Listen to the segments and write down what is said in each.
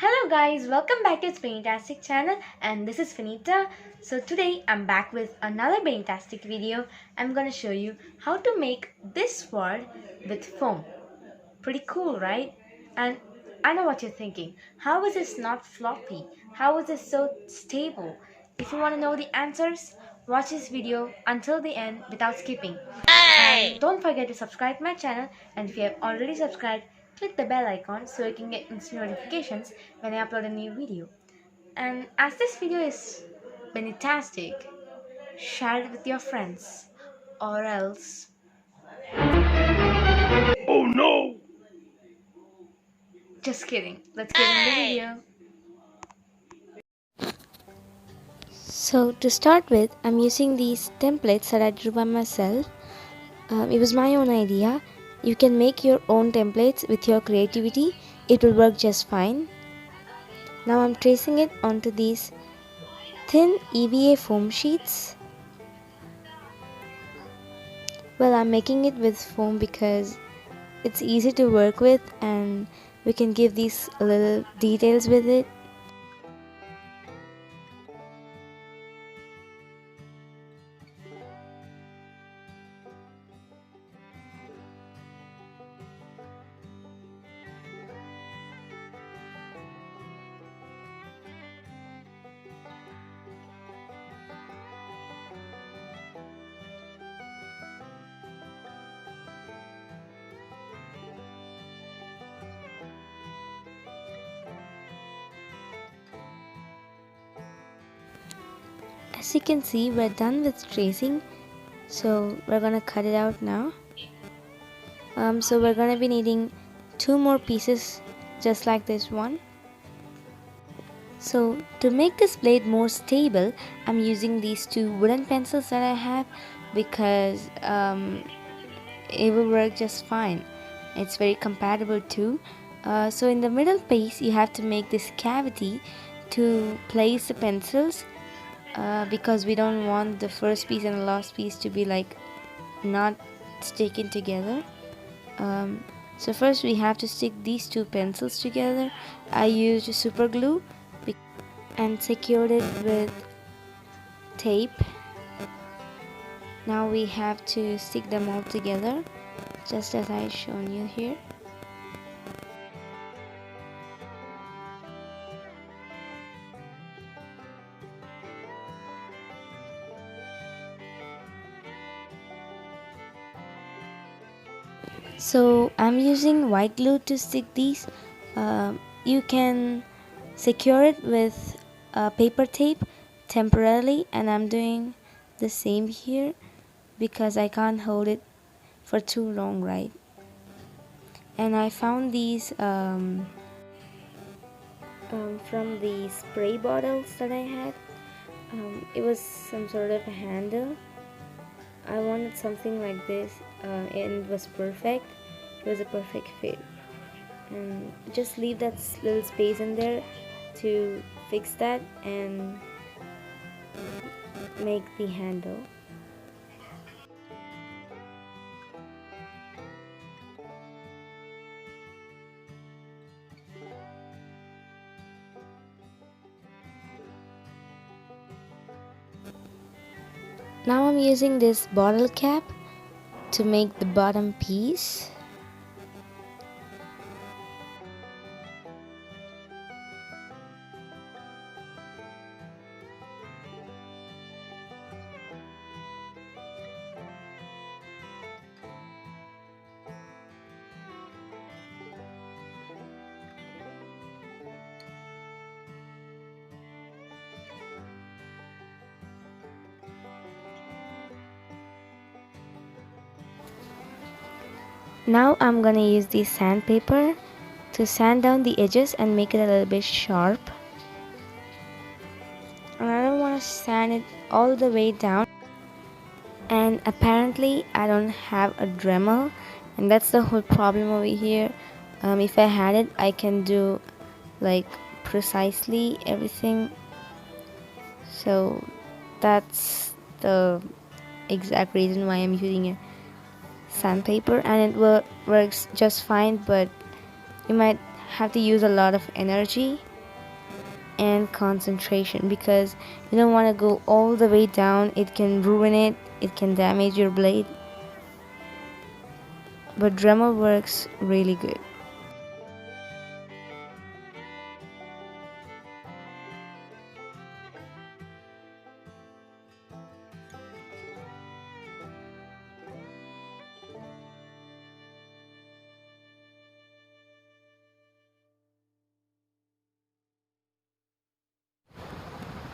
Hello guys, welcome back to its Benitastic channel, and this is Finita. So today I'm back with another Benitastic video. I'm gonna show you how to make this sword with foam. Pretty cool, right? And I know what you're thinking. How is this not floppy? How is this so stable? If you want to know the answers, watch this video until the end without skipping. And don't forget to subscribe to my channel, and if you have already subscribed, click the bell icon so you can get instant notifications when I upload a new video. And as this video is Benitastic, share it with your friends, or else. Oh no! Just kidding. Let's get in the video. So to start with, I'm using these templates that I drew by myself. It was my own idea. You can make your own templates with your creativity. It will work just fine. Now I'm tracing it onto these thin EVA foam sheets. Well, I'm making it with foam because it's easy to work with and we can give these little details with it. As you can see, we're done with tracing, so we're gonna cut it out now. So we're gonna be needing two more pieces just like this one. So to make this blade more stable, I'm using these two wooden pencils that I have because it will work just fine. It's very compatible too. So in the middle piece you have to make this cavity to place the pencils because we don't want the first piece and the last piece to be like not sticking together. So first we have to stick these two pencils together. I used super glue and secured it with tape. Now we have to stick them all together just as I shown you here. So I'm using white glue to stick these. You can secure it with paper tape temporarily, and I'm doing the same here because I can't hold it for too long, right? And I found these from the spray bottles that I had. It was some sort of a handle. I wanted something like this, and it was perfect. It was a perfect fit. And just leave that little space in there to fix that and make the handle. Now I'm using this bottle cap to make the bottom piece. Now I'm gonna use the sandpaper to sand down the edges and make it a little bit sharp. And I don't want to sand it all the way down. And apparently I don't have a Dremel, and that's the whole problem over here. If I had it, I can do like precisely everything. So that's the exact reason why I'm using a sandpaper, and it works just fine, but you might have to use a lot of energy and concentration, because you don't want to go all the way down. It can ruin it, it can damage your blade. But Dremel works really good.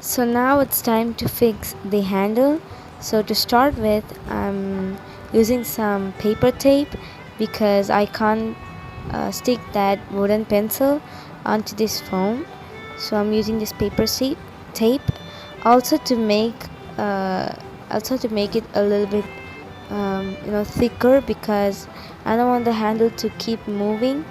So now it's time to fix the handle. So to start with, I'm using some paper tape because I can't stick that wooden pencil onto this foam. So I'm using this tape also to make uh, it a little bit thicker, because I don't want the handle to keep moving.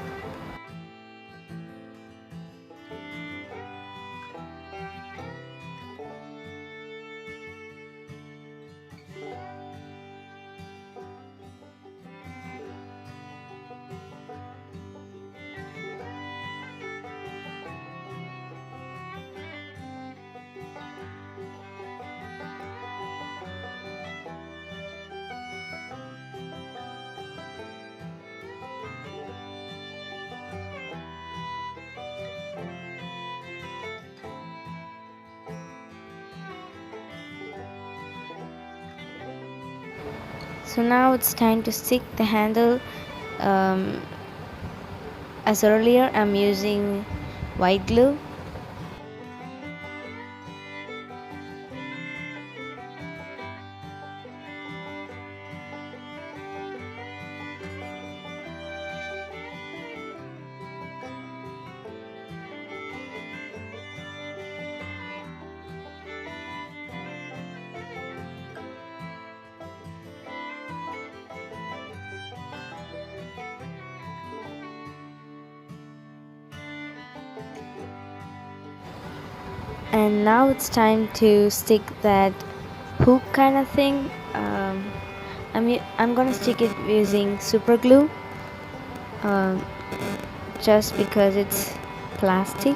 So now it's time to stick the handle. um, as earlier, I'm using white glue. And now it's time to stick that hook kind of thing. I'm gonna stick it using super glue, um, just because it's plastic.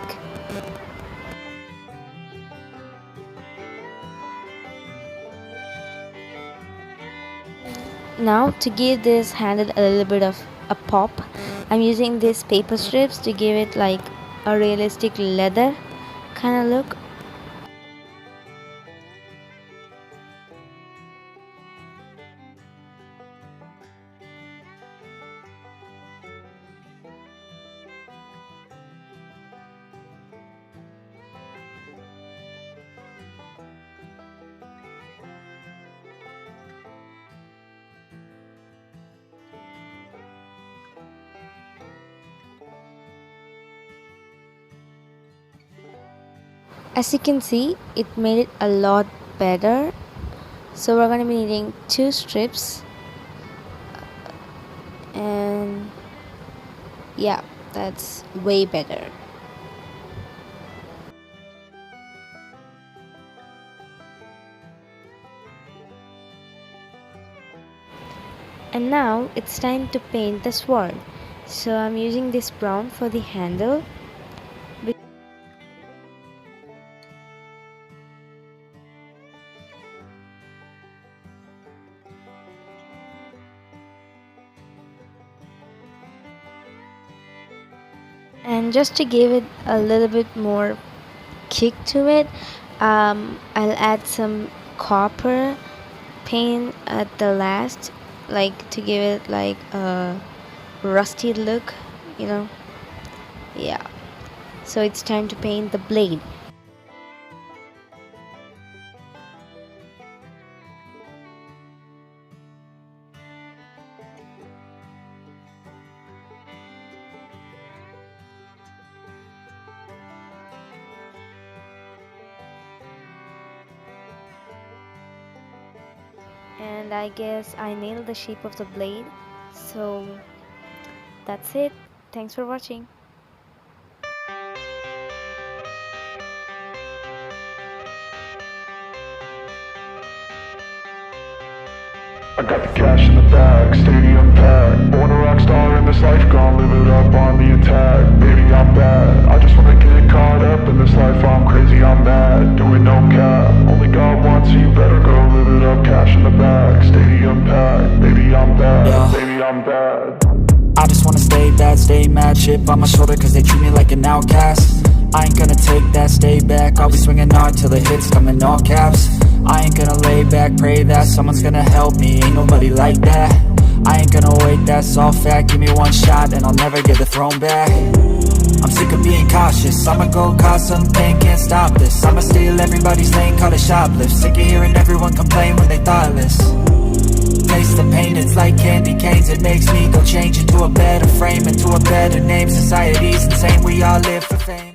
Now to give this handle a little bit of a pop, I'm using these paper strips to give it like a realistic leather kind of look. As you can see, it made it a lot better. So we're going to be needing 2 strips, and yeah, that's way better. And now it's time to paint the sword. So I'm using this brown for the handle. And just to give it a little bit more kick to it, I'll add some copper paint at the last, like to give it like a rusty look, you know. Yeah, so it's time to paint the blade. And I guess I nailed the shape of the blade. So that's it. Thanks for watching. I got the cash in the bag, stadium packed. Born a rock star in this life, gonna live it up on the attack. Baby, I'm bad, I just wanna get caught up in this life I'm I just wanna stay bad, stay mad, chip on my shoulder cause they treat me like an outcast. I ain't gonna take that, stay back, I'll be swinging hard till the hits come in all caps. I ain't gonna lay back, pray that someone's gonna help me, ain't nobody like that. I ain't gonna wait, that's all fact, give me one shot and I'll never get the throne back. I'm sick of being cautious, I'ma go cause some pain, can't stop this. I'ma steal everybody's lane, call it shoplift. Sick of hearing everyone complain when they thoughtless. Taste the pain, it's like candy canes. It makes me go change into a better frame, into a better name. Society's insane, we all live for fame.